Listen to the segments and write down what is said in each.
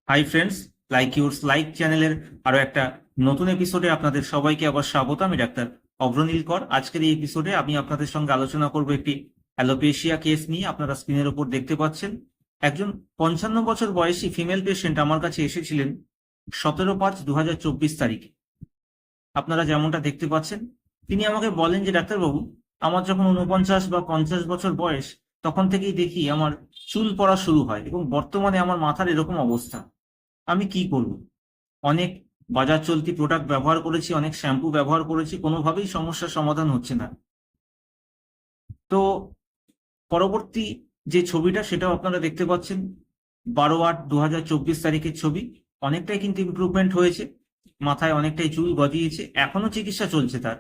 Hi friends, like yours like চ্যানেলের আরো একটা নতুন এপিসোডে আপনাদের সবাইকে আবার স্বাগত। আমি ডাক্তার অভ্রনীল কর। আজকের এই এপিসোডে আমি আপনাদের সঙ্গে আলোচনা করব একটি অ্যালোপেশিয়া কেস নিয়ে। আপনারা স্ক্রিনের উপর দেখতে পাচ্ছেন একজন 55 বছর বয়সী ফিমেল পেশেন্ট আমার কাছে এসেছিলেন 17/5/2024 তারিখে। আপনারা যেমনটা দেখতে পাচ্ছেন, তিনি আমাকে বলেন যে ডাক্তারবাবু, আমার যখন 49 বা 50 বছর বয়স তখন থেকেই দেখি আমার চুল পড়া শুরু হয় এবং বর্তমানে আমার মাথার এরকম অবস্থা। আমি কি করব? অনেক বাজার চলতি প্রোডাক্ট ব্যবহার করেছি, অনেক শ্যাম্পু ব্যবহার করেছি, কোনোভাবেই সমস্যার সমাধান হচ্ছে না। তো পরবর্তী যে ছবিটা সেটাও আপনারা দেখতে পাচ্ছেন, 12/8/2024 তারিখের ছবি। অনেকটাই কিন্তু ইমপ্রুভমেন্ট হয়েছে, মাথায় অনেকটাই চুল গজিয়েছে, এখনো চিকিৎসা চলছে তার।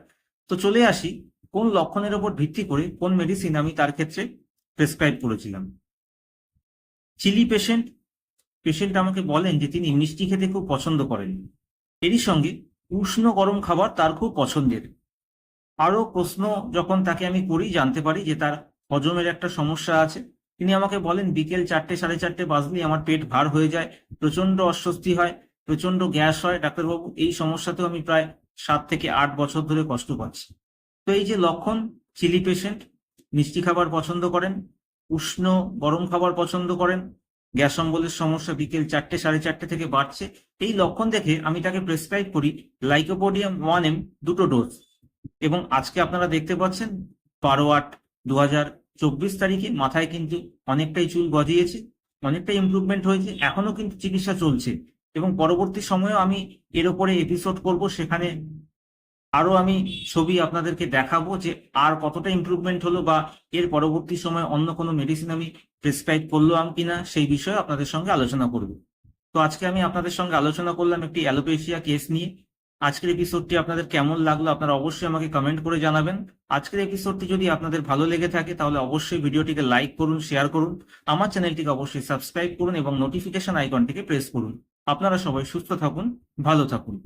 তো চলে আসি কোন লক্ষণের ওপর ভিত্তি করে কোন মেডিসিন আমি তার ক্ষেত্রে প্রেসক্রাইব করেছিলাম। চিলি পেশেন্ট আমাকে বলেন যে তিনি মিষ্টি খেতে খুব পছন্দ করেন, এরই সঙ্গে উষ্ণ গরম খাবার তার খুব পছন্দের। আরো প্রশ্ন যখন তাকে আমি করি, জানতে পারি যে তার হজমের একটা সমস্যা আছে। তিনি আমাকে বলেন বিকেল 4টে 4:30 বাজলেই আমার পেট ভার হয়ে যায়, প্রচন্ড অস্বস্তি হয়, প্রচন্ড গ্যাস হয়। ডাক্তারবাবু, এই সমস্যাতেও আমি প্রায় 7 থেকে 8 বছর ধরে কষ্ট পাচ্ছি। তো এই যে লক্ষণ, চিলি পেশেন্ট, মিষ্টি খাবার পছন্দ করেন, উষ্ণ গরম খাবার পছন্দ করেন, গ্যাস অম্বলের সমস্যা বিকেল 4টে 4:30 থেকে বাড়ছে, এই লক্ষণ দেখে আমি তাকে প্রেসক্রাইব করি লাইকোপোডিয়াম 1M 2 ডোজ। এবং আজকে আপনারা দেখতে পাচ্ছেন 12/8/2024 তারিখে মাথায় কিন্তু অনেকটাই চুল গজিয়েছে, অনেকটাই ইমপ্রুভমেন্ট হয়েছে, এখনো কিন্তু চিকিৎসা চলছে। এবং পরবর্তী সময়েও আমি এর উপরে এপিসোড করব, সেখানে আরো আমি ছবি আপনাদেরকে দেখাবো যে আর কতটা ইমপ্রুভমেন্ট হলো, বা এর পরবর্তী সময় অন্য কোনো মেডিসিন আমি প্রেসক্রাইব করলাম কিনা সেই বিষয়ে আপনাদের সঙ্গে আলোচনা করব। তো আজকে আমি আপনাদের সঙ্গে আলোচনা করলাম একটি অ্যালোপেশিয়া কেস নিয়ে। আজকের এপিসোডটি আপনাদের কেমন লাগলো আপনারা অবশ্যই আমাকে কমেন্ট করে জানাবেন। আজকের এপিসোডটি যদি আপনাদের ভালো লেগে থাকে তাহলে অবশ্যই ভিডিওটিকে লাইক করুন, শেয়ার করুন, আমার চ্যানেলটিকে অবশ্যই সাবস্ক্রাইব করুন এবং নোটিফিকেশন আইকনটিকে প্রেস করুন। আপনারা সবাই সুস্থ থাকুন, ভালো থাকুন।